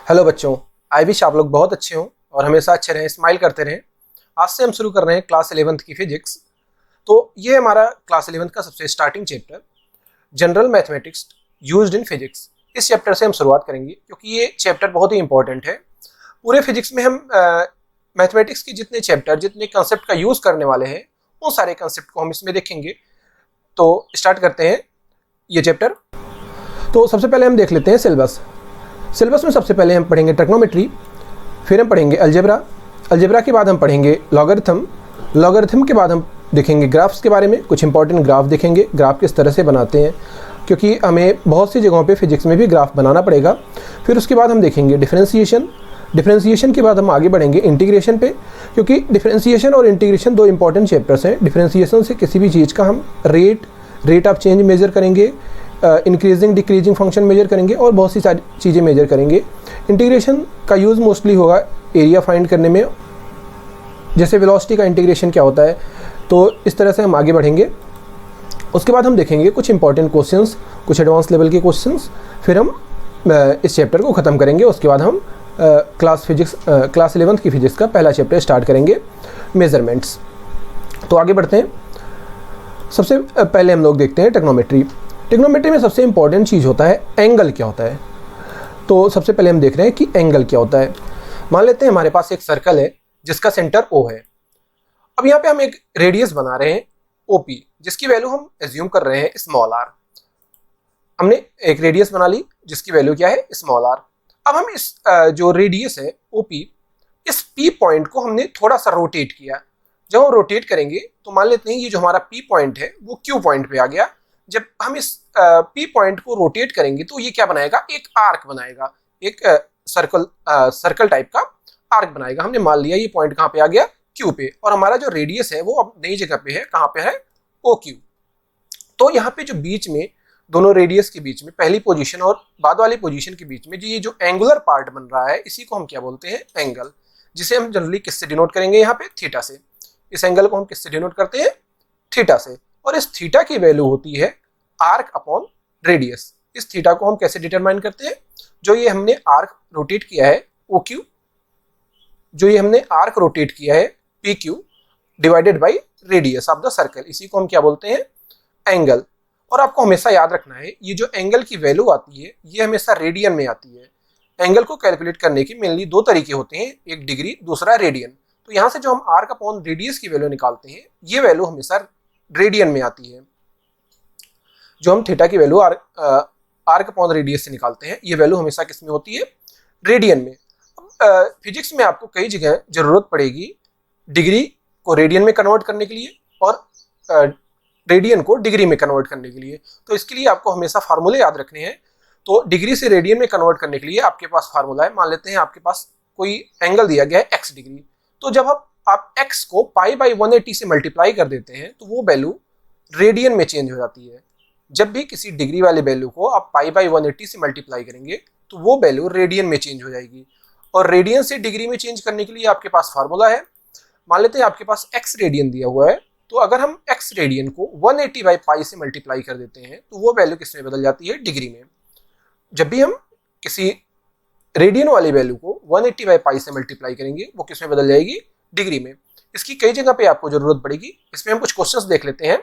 Hello बच्चों, I wish आप लोग बहुत अच्छे हों और हमेशा अच्छे रहें, स्माइल करते रहें। आज से हम शुरू कर रहे हैं क्लास 11th की फिजिक्स। तो ये हमारा क्लास 11th का सबसे starting chapter general mathematics used in physics. इस चैप्टर से हम शुरुआत करेंगे क्योंकि ये चैप्टर बहुत ही इंपॉर्टेंट है। पूरे फिजिक्स में हम मैथमेटिक्स के जितने चैप्टर, जितने कंसेप्ट का यूज़ करने वाले हैं, उन सारे कंसेप्ट को हम इसमें देखेंगे। तो स्टार्ट करते हैं ये चैप्टर। तो सबसे पहले हम देख लेते हैं सिलेबस में सबसे पहले हम पढ़ेंगे ट्रिग्नोमेट्री, फिर हम पढ़ेंगे अलजेब्रा के बाद हम पढ़ेंगे लॉगरिथम के बाद हम देखेंगे ग्राफ्स के बारे में, कुछ इंपॉर्टेंट ग्राफ देखेंगे, ग्राफ किस तरह से बनाते हैं, क्योंकि हमें बहुत सी जगहों पे फिजिक्स में भी ग्राफ बनाना पड़ेगा। फिर उसके बाद हम देखेंगे डिफरेंशिएशन के बाद हम आगे बढ़ेंगे इंटीग्रेशन पे, क्योंकि डिफरेंशिएशन और इंटीग्रेशन दो इंपॉर्टेंट चैप्टर्स हैं। डिफरेंशिएशन से किसी भी चीज़ का हम रेट ऑफ चेंज मेजर करेंगे, इंक्रीजिंग डिक्रीजिंग फंक्शन मेजर करेंगे और बहुत सी सारी चीज़ें मेजर करेंगे। इंटीग्रेशन का यूज़ मोस्टली होगा एरिया फाइंड करने में, जैसे वेलोसिटी का इंटीग्रेशन क्या होता है। तो इस तरह से हम आगे बढ़ेंगे। उसके बाद हम देखेंगे कुछ इंपॉर्टेंट क्वेश्चंस, कुछ एडवांस लेवल के क्वेश्चंस, फिर हम इस चैप्टर को ख़त्म करेंगे। उसके बाद हम क्लास 11th की फिजिक्स का पहला चैप्टर स्टार्ट करेंगे, मेजरमेंट्स। तो आगे बढ़ते हैं। सबसे पहले हम लोग देखते हैं ट्रिग्नोमेट्री में सबसे इंपॉर्टेंट चीज़ होता है एंगल क्या होता है। तो सबसे पहले हम देख रहे हैं कि एंगल क्या होता है। मान लेते हैं हमारे पास एक सर्कल है जिसका सेंटर O है। अब यहाँ पे हम एक रेडियस बना रहे हैं OP, जिसकी वैल्यू हम एज्यूम कर रहे हैं स्मॉल r। हमने एक रेडियस बना ली जिसकी वैल्यू क्या है स्मॉल r। अब हम इस जो रेडियस है OP, इस P पॉइंट को हमने थोड़ा सा रोटेट किया। जब हम रोटेट करेंगे तो मान लेते हैं ये जो हमारा P पॉइंट है वो Q पॉइंट पे आ गया। जब हम इस P पॉइंट को रोटेट करेंगे तो ये क्या बनाएगा, एक आर्क बनाएगा, एक सर्कल टाइप का आर्क बनाएगा। हमने मान लिया ये पॉइंट कहाँ पे आ गया, Q पे, और हमारा जो रेडियस है वो अब नई जगह पे है, कहाँ पे है, OQ। तो यहाँ पे जो बीच में दोनों रेडियस के बीच में पहली पोजीशन और बाद वाली पोजीशन के बीच में ये जो एंगुलर पार्ट बन रहा है, इसी को हम क्या बोलते हैं, एंगल, जिसे हम जनरली किससे डिनोट करेंगे, यहाँ पे थीटा से। इस एंगल को हम किससे डिनोट करते हैं, थीटा से। और इस थीटा की वैल्यू होती है आर्क अपॉन रेडियस। इस थीटा को हम कैसे डिटरमाइन करते हैं, जो ये हमने आर्क रोटेट किया है OQ, जो ये हमने आर्क रोटेट किया है PQ divided by radius of the circle, इसी को हम क्या बोलते हैं, एंगल। और आपको हमेशा याद रखना है ये जो एंगल की वैल्यू आती है ये हमेशा रेडियन में आती है। एंगल को कैलकुलेट करने के मेनली दो तरीके होते हैं, एक डिग्री, दूसरा रेडियन। तो यहाँ से जो हम आर्क अपॉन रेडियस की वैल्यू निकालते हैं, ये वैल्यू हमेशा रेडियन में आती है। जो हम थीटा की वैल्यू आर्क अपॉन रेडियस से निकालते हैं, ये वैल्यू हमेशा किस में होती है, रेडियन में। फिजिक्स में आपको कई जगह जरूरत पड़ेगी डिग्री को रेडियन में कन्वर्ट करने के लिए और रेडियन को डिग्री में कन्वर्ट करने के लिए। तो इसके लिए आपको हमेशा फार्मूले याद रखने हैं। तो डिग्री से रेडियन में कन्वर्ट करने के लिए आपके पास फार्मूला है। मान लेते हैं आपके पास कोई एंगल दिया गया है x डिग्री, तो जब आप x को π/180 से मल्टीप्लाई कर देते हैं तो वो वैल्यू रेडियन में चेंज हो जाती है। जब भी किसी डिग्री वाले वैल्यू को आप π/180 से मल्टीप्लाई करेंगे तो वो वैल्यू रेडियन में चेंज हो जाएगी। और रेडियन से डिग्री में चेंज करने के लिए आपके पास फार्मूला है। मान लेते हैं आपके पास x रेडियन दिया हुआ है, तो अगर हम x रेडियन को 180/π से मल्टीप्लाई कर देते हैं तो वो वैल्यू किस में बदल जाती है, डिग्री में। जब भी हम किसी रेडियन वाली वैल्यू को 180/π से मल्टीप्लाई करेंगे वो किस में बदल जाएगी, डिग्री में। इसकी कई जगह पे आपको जरूरत पड़ेगी। इसमें हम कुछ क्वेश्चंस देख लेते हैं।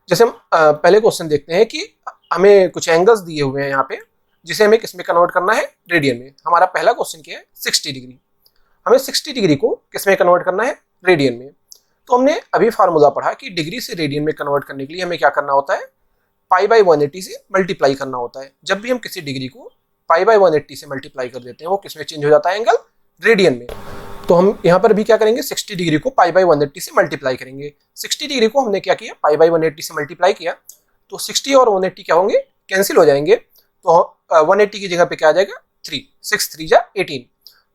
जैसे हम पहले क्वेश्चन देखते हैं कि हमें कुछ एंगल्स दिए हुए हैं यहाँ पे, जिसे हमें किसमें कन्वर्ट करना है, रेडियन में। हमारा पहला क्वेश्चन क्या है, 60 डिग्री। हमें 60 डिग्री को किसमें कन्वर्ट करना है, रेडियन में। तो हमने अभी फार्मूला पढ़ा कि डिग्री से रेडियन में कन्वर्ट करने के लिए हमें क्या करना होता है, π/180 से मल्टीप्लाई करना होता है। जब भी हम किसी डिग्री को π/180 से मल्टीप्लाई कर देते हैं वो किसमें चेंज हो जाता है, एंगल, रेडियन में। तो हम यहाँ पर भी क्या करेंगे, 60 डिग्री को π/180 से मल्टीप्लाई करेंगे। 60 डिग्री को हमने क्या किया, π/180 से मल्टीप्लाई किया, तो 60 और 180 क्या होंगे, कैंसिल हो जाएंगे। तो 180 की जगह पे क्या आ जाएगा, 3, 6 3 जा 18।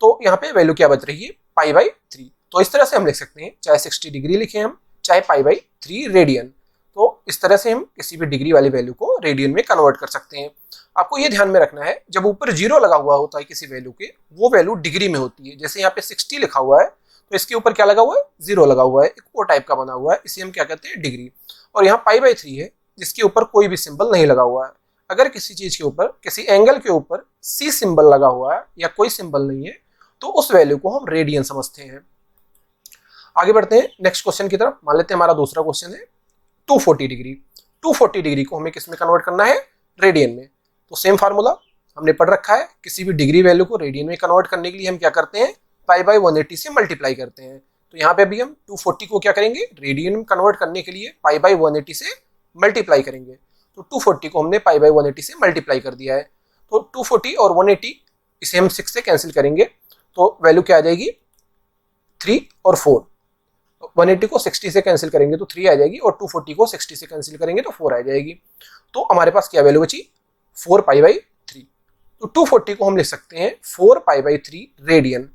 तो यहाँ पे वैल्यू क्या बच रही है, π/3। तो इस तरह से हम लिख सकते हैं, चाहे 60 डिग्री लिखें हम, चाहे π/3 रेडियन। तो इस तरह से हम किसी भी डिग्री वाली वैल्यू को रेडियन में कन्वर्ट कर सकते हैं। आपको ये ध्यान में रखना है, जब ऊपर 0 लगा हुआ होता है किसी वैल्यू के, वो वैल्यू डिग्री में होती है। जैसे यहाँ पे 60 लिखा हुआ है तो इसके ऊपर क्या लगा हुआ है, 0 लगा हुआ है, एक वो टाइप का बना हुआ है, इसे हम क्या कहते हैं, डिग्री। और यहाँ π/3 है जिसके ऊपर कोई भी सिंबल नहीं लगा हुआ है। अगर किसी चीज के ऊपर, किसी एंगल के ऊपर सी सिंबल लगा हुआ है या कोई सिंबल नहीं है तो उस वैल्यू को हम रेडियन समझते हैं। आगे बढ़ते हैं नेक्स्ट क्वेश्चन की तरफ। मान लेते हैं हमारा दूसरा क्वेश्चन है 240 डिग्री। 240 डिग्री को हमें किस में कन्वर्ट करना है? रेडियन में। तो सेम फार्मूला हमने पढ़ रखा है, किसी भी डिग्री वैल्यू को रेडियन में कन्वर्ट करने के लिए हम क्या करते हैं? पाई बाई 180 से मल्टीप्लाई करते हैं। तो यहाँ पे भी हम 240 को क्या करेंगे? रेडियन में कन्वर्ट करने के लिए पाई बाई 180 से मल्टीप्लाई करेंगे। तो 240 को हमने पाई बाई 180 से मल्टीप्लाई कर दिया है। तो 240 और 180 इसे हम 6 से कैंसिल करेंगे तो वैल्यू क्या आ जाएगी? 3 और 4। 180 को 60 से कैंसिल करेंगे तो 3 आ जाएगी और 240 को 60 से कैंसिल करेंगे तो 4 आ जाएगी। तो हमारे पास क्या वैल्यू बची? 4 पाई बाई 3। तो 240 को हम लिख सकते हैं 4 पाई बाई 3 रेडियन।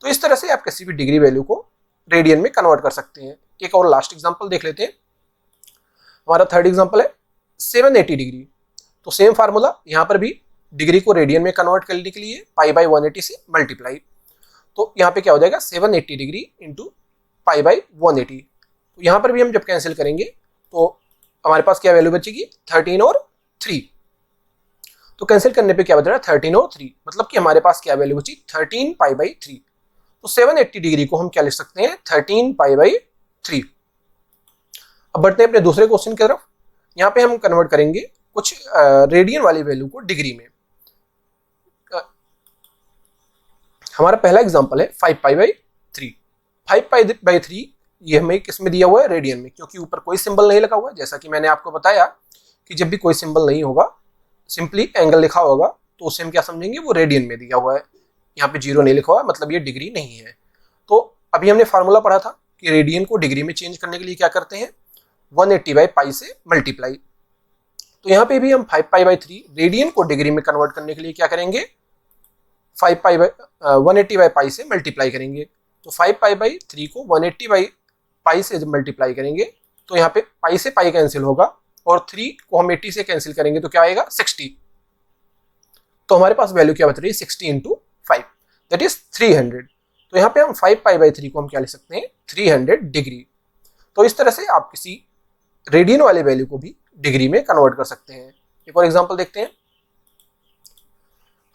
तो इस तरह से आप किसी भी डिग्री वैल्यू को रेडियन में कन्वर्ट कर सकते हैं। एक और लास्ट एग्जांपल देख लेते हैं। हमारा थर्ड एग्जांपल है 780 डिग्री। तो सेम फार्मूला, यहाँ पर भी डिग्री को रेडियन में कन्वर्ट करने के लिए पाई बाई 180 से मल्टीप्लाई। तो यहाँ पे क्या हो जाएगा? 780 डिग्री इंटू पाई बाई 180। तो यहाँ पर भी हम जब कैंसिल करेंगे तो हमारे पास क्या वैल्यू बचेगी? 13 और 3। तो कैंसिल करने पे क्या बच रहा है? 13 और 3, मतलब कि हमारे पास क्या वैल्यू बची? 13 पाई बाई 3। तो 780 डिग्री को हम क्या लिख सकते हैं? 13 पाई बाई 3। अब बढ़ते हैं अपने दूसरे क्वेश्चन की तरफ। यहाँ पे हम कन्वर्ट करेंगे कुछ रेडियन वाली वैल्यू को डिग्री में। हमारा पहला एग्जांपल है 5 पाई बाई 3। 5 पाई बाई 3 ये हमें किस में दिया हुआ है? रेडियन में, क्योंकि ऊपर कोई सिंबल नहीं लगा हुआ है। जैसा कि मैंने आपको बताया कि जब भी कोई सिंबल नहीं होगा, सिंपली एंगल लिखा होगा, तो उसे हम क्या समझेंगे? वो रेडियन में दिया हुआ है। यहाँ पे 0 नहीं लिखा हुआ है, मतलब ये डिग्री नहीं है। तो अभी हमने फार्मूला पढ़ा था कि रेडियन को डिग्री में चेंज करने के लिए क्या करते हैं? 180 बाई पाई से मल्टीप्लाई। तो यहाँ पे भी हम 5 पाई बाई 3 रेडियन को डिग्री में कन्वर्ट करने के लिए क्या करेंगे? 5 पाई बाई 180 बाई पाई से मल्टीप्लाई करेंगे। तो 5 पाई बाई 3 को 180 बाई पाई से जब मल्टीप्लाई करेंगे तो यहाँ पे पाई से पाई कैंसिल होगा और 3 को हम 80 से कैंसिल करेंगे तो क्या आएगा? 60। तो हमारे पास वैल्यू क्या बच रही है? 60 इंटू 5, दैट इज 300। तो यहाँ पे हम 5 पाई बाई 3 को हम क्या लिख सकते हैं? 300 डिग्री। तो इस तरह से आप किसी रेडियन वाले वैल्यू को भी डिग्री में कन्वर्ट कर सकते हैं। एक और एग्जांपल देखते हैं।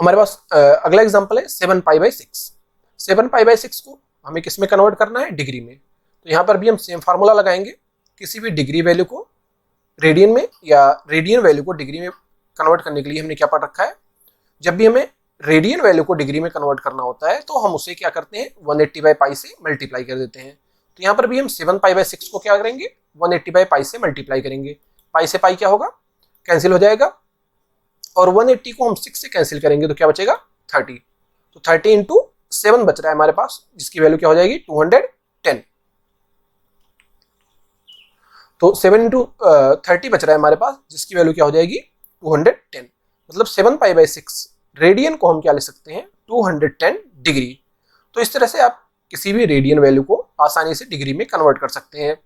हमारे पास अगला एग्जांपल है 7 पाई बाई 6। 7 पाई बाई 6 को हमें किस में कन्वर्ट करना है? डिग्री में। तो यहाँ पर भी हम सेम फार्मूला लगाएंगे। किसी भी डिग्री वैल्यू को रेडियन में या रेडियन वैल्यू को डिग्री में कन्वर्ट करने के लिए हमने क्या पढ़ रखा है? जब भी हमें रेडियन वैल्यू को डिग्री में कन्वर्ट करना होता है तो हम उसे क्या करते हैं? 180 बाई पाई से मल्टीप्लाई कर देते हैं। तो यहाँ पर भी हम 7 पाई बाई 6 को क्या करेंगे? 180 बाई पाई से मल्टीप्लाई करेंगे। पाई से पाई क्या होगा? कैंसिल हो जाएगा। और 180 को हम 6 से कैंसिल करेंगे तो क्या बचेगा? 30। तो 30 इंटू 7 बच रहा है हमारे पास, जिसकी वैल्यू क्या हो जाएगी? 210। तो 7 इंटू 30 बच रहा है हमारे पास, जिसकी वैल्यू क्या हो जाएगी? 210। मतलब 7 पाई बाई 6 रेडियन को हम क्या ले सकते हैं? 210 डिग्री। तो इस तरह से आप किसी भी रेडियन वैल्यू को आसानी से डिग्री में कन्वर्ट कर सकते हैं।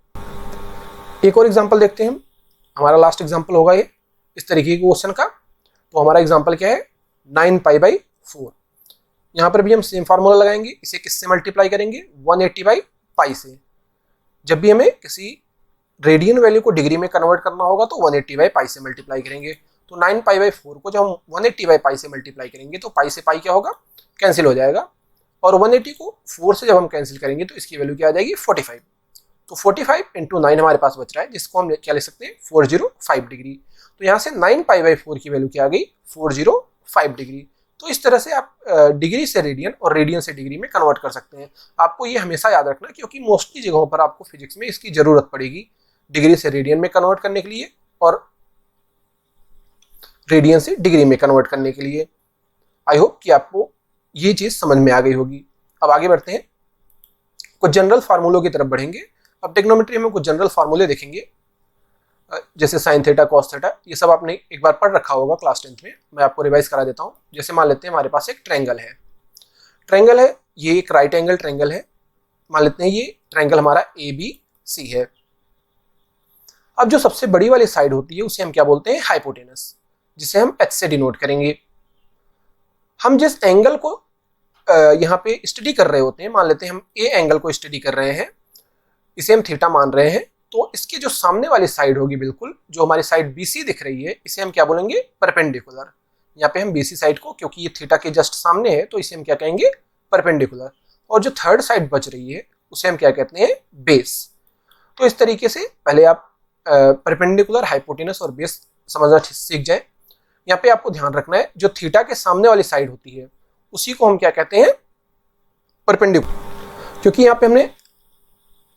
एक और एग्जांपल देखते हैं हम। हमारा लास्ट एग्जांपल होगा ये इस तरीके के क्वेश्चन का। तो हमारा एग्जांपल क्या है? 9 पाई बाई 4। यहाँ पर भी हम सेम फार्मूला लगाएंगे। इसे किससे मल्टीप्लाई करेंगे? 180 बाई पाई से। जब भी हमें किसी रेडियन वैल्यू को डिग्री में कन्वर्ट करना होगा तो 180 बाई पाई से मल्टीप्लाई करेंगे। तो 9 पाई बाई 4 को जब हम 180 बाई पाई से मल्टीप्लाई करेंगे तो पाई से पाई क्या होगा? कैंसिल हो जाएगा। और 180 को 4 से जब हम कैंसिल करेंगे तो इसकी वैल्यू क्या आ जाएगी? 45। तो 45 इंटू 9 हमारे पास बच रहा है, जिसको हम क्या ले सकते हैं? 405 डिग्री। तो यहाँ से 9 पाई बाई 4 की वैल्यू क्या आ गई? 405 डिग्री। तो इस तरह से आप डिग्री से रेडियन और रेडियन से डिग्री में कन्वर्ट कर सकते हैं। आपको ये हमेशा याद रखना, क्योंकि मोस्टली जगहों पर आपको फिजिक्स में इसकी जरूरत पड़ेगी, डिग्री से रेडियन में कन्वर्ट करने के लिए और रेडियन से डिग्री में कन्वर्ट करने के लिए। आई होप कि आपको ये चीज समझ में आ गई होगी। अब आगे बढ़ते हैं, कुछ जनरल फार्मूलों की तरफ बढ़ेंगे। अब ट्रिग्नोमेट्री में कुछ जनरल फार्मूले देखेंगे, जैसे साइन थीटा, कॉस थीटा, ये सब आपने एक बार पढ़ रखा होगा क्लास 10th में। मैं आपको रिवाइज करा देता हूँ। जैसे मान लेते हैं हमारे पास एक ट्रायंगल है, ये एक राइट एंगल ट्रायंगल है। मान लेते हैं ये ट्रायंगल हमारा ABC है। अब जो सबसे बड़ी वाली साइड होती है उसे हम क्या बोलते हैं? हाइपोटेनस, जिसे हम H से डिनोट करेंगे। हम जिस एंगल को यहाँ पे स्टडी कर रहे होते हैं, मान लेते हैं हम A एंगल को स्टडी कर रहे हैं, इसे हम थीटा मान रहे हैं। तो इसके जो सामने वाली साइड होगी, बिल्कुल जो हमारी साइड BC दिख रही है, इसे हम क्या बोलेंगे, परपेंडिकुलर। यहाँ पे हम BC साइड को, क्योंकि ये थीटा के जस्ट सामने है, तो इसे हम क्या कहेंगे, परपेंडिकुलर। और जो थर्ड साइड बच रही है उसे हम क्या कहते हैं, बेस। तो इस तरीके से पहले आप परपेंडिकुलर, हाइपोटेनस और बेस समझना सीख जाए। यहाँ पे आपको ध्यान रखना है, जो थीटा के सामने वाली साइड होती है उसी को हम क्या कहते हैं, परपेंडिकुलर। क्योंकि यहाँ पे हमने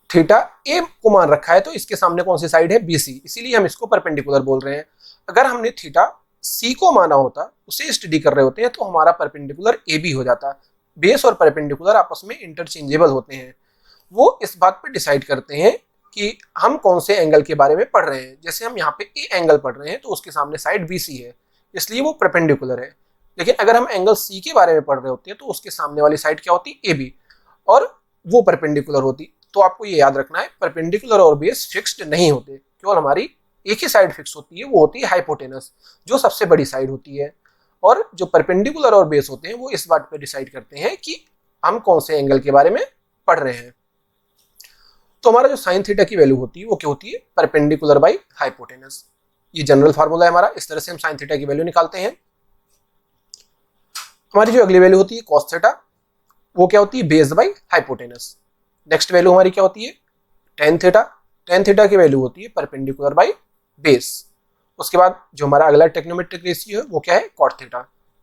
थीटा ए को मान रखा है, तो इसके सामने कौन सी साइड है, BC, इसीलिए हम इसको परपेंडिकुलर बोल रहे हैं। अगर हमने थीटा C को माना होता, उसे स्टडी कर रहे होते हैं, तो हमारा परपेंडिकुलर AB हो जाता। बेस और परपेंडिकुलर आपस में इंटरचेंजेबल होते हैं। वो इस बात पे डिसाइड करते हैं कि हम कौन से एंगल के बारे में पढ़ रहे हैं। जैसे हम यहाँ पे ए एंगल पढ़ रहे हैं, तो उसके सामने साइड BC है, इसलिए वो परपेंडिकुलर है। लेकिन अगर हम एंगल C के बारे में पढ़ रहे होते हैं, तो उसके सामने वाली साइड क्या होती, AB, और वो परपेंडिकुलर होती। तो आपको ये याद रखना है, परपेंडिकुलर और बेस फिक्स्ड नहीं होते, केवल हमारी एक ही साइड फिक्स होती है, वो होती है हाइपोटेनस, जो सबसे बड़ी साइड होती है। और जो परपेंडिकुलर और बेस होते हैं, वो इस बात पे डिसाइड करते हैं कि हम कौन से एंगल के बारे में पढ़ रहे हैं। तो हमारा जो साइन थीटा की वैल्यू होती है, वो क्या होती है, परपेंडिकुलर बाई हाइपोटेनस। ये जनरल फार्मूला है हमारा। इस तरह से हम साइन थीटा की वैल्यू निकालते हैं। हमारी जो अगली वैल्यू होती है कॉस थीटा, वो क्या होती है, base by hypotenuse. Next value हमारी क्या होती है, टेन थीटा। टेन थीटा की वैल्यू होती है परपेंडिकुलर बाई बेस। उसके बाद जो हमारा अगला ट्रिग्नोमेट्रिक रेशियो है, वो क्या है, कॉट थीटा।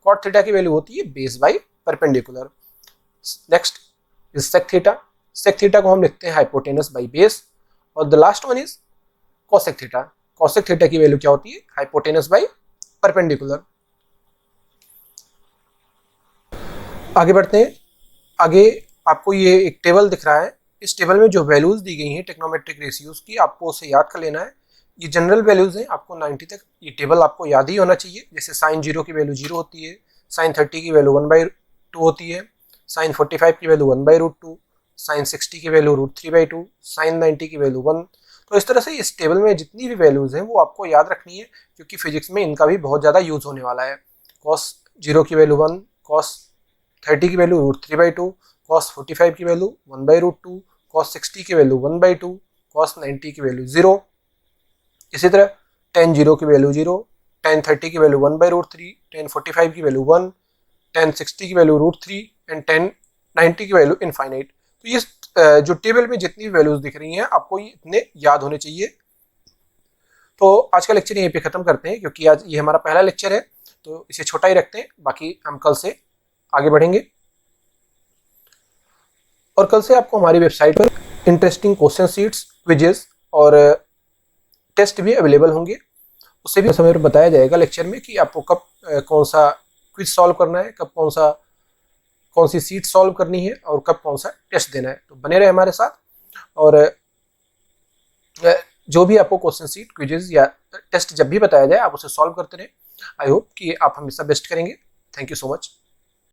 कॉट थीटा की वैल्यू होती है base by perpendicular. Next is sec theta. Sec theta को हम लिखते हैं हाइपोटेनस बाई बेस। और the last one is cosec theta. Cosec theta की वैल्यू क्या होती है, हाइपोटेनस बाई परपेंडिकुलर। आगे बढ़ते हैं। आगे आपको ये एक टेबल दिख रहा है। इस टेबल में जो वैल्यूज दी गई हैं ट्रिग्नोमेट्रिक रेशियोज की, आपको उसे याद कर लेना है। ये जनरल वैल्यूज हैं, आपको 90 तक ये टेबल आपको याद ही होना चाहिए। जैसे साइन 0 की वैल्यू 0 होती है, साइन 30 की वैल्यू 1/2 होती है, साइन 45 की वैल्यू 1/√2, साइन 60 की वैल्यू √3/2, साइन 90 की वैल्यू 1। तो इस तरह से इस टेबल में जितनी भी वैल्यूज हैं वो आपको याद रखनी है, क्योंकि फिजिक्स में इनका भी बहुत ज़्यादा यूज होने वाला है। कॉस 0 की वैल्यू 1, कॉस 30 की वैल्यू √3/2, कॉस 45 की वैल्यू 1/√2, कॉस 60 की वैल्यू 1/2, कॉस 90 की वैल्यू 0। इसी तरह tan 0 की वैल्यू 0, tan 30 की वैल्यू 1/√3, tan 45 की वैल्यू 1, tan 60 की वैल्यू √3 एंड tan 90 की वैल्यू इनफाइनाइट। तो ये जो टेबल में जितनी वैल्यूज दिख रही हैं, आपको ये इतने याद होने चाहिए। तो आज का लेक्चर यहीं पे खत्म करते हैं, क्योंकि आज ये हमारा पहला लेक्चर है, तो इसे छोटा ही रखते हैं। बाकी हम कल से आगे बढ़ेंगे, और कल से आपको हमारी वेबसाइट पर इंटरेस्टिंग क्वेश्चन सीट्स, क्विजेस और टेस्ट भी अवेलेबल होंगे। उससे भी समय पर बताया जाएगा लेक्चर में कि आपको कब कौन सा क्विज सॉल्व करना है, कब कौन सी सीट सॉल्व करनी है, और कब कौन सा टेस्ट देना है। तो बने रहे हमारे साथ, और जो भी आपको क्वेश्चन सीट, क्विजेस या टेस्ट जब भी बताया जाए, आप उसे सॉल्व करते रहें। आई होप कि आप हमेशा बेस्ट करेंगे। Thank you so much.